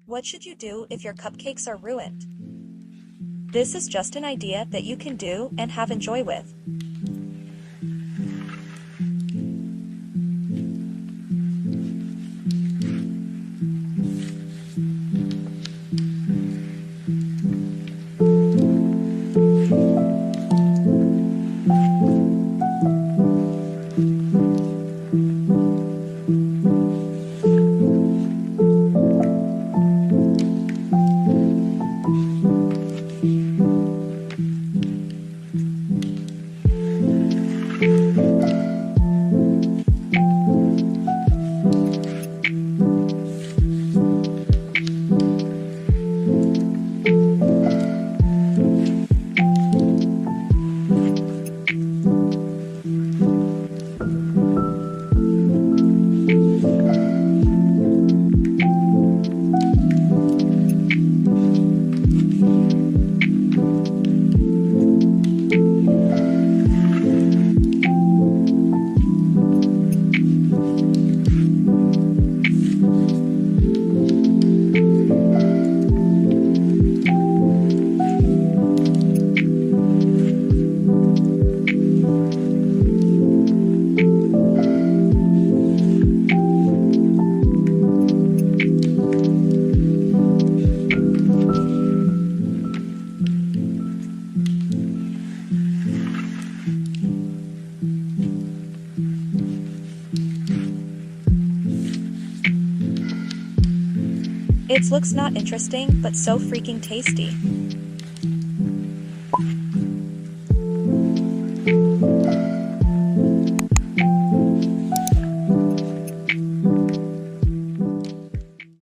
What should you do if your cupcakes are ruined? This is just an idea that you can do and have enjoy with. It looks not interesting but so freaking tasty.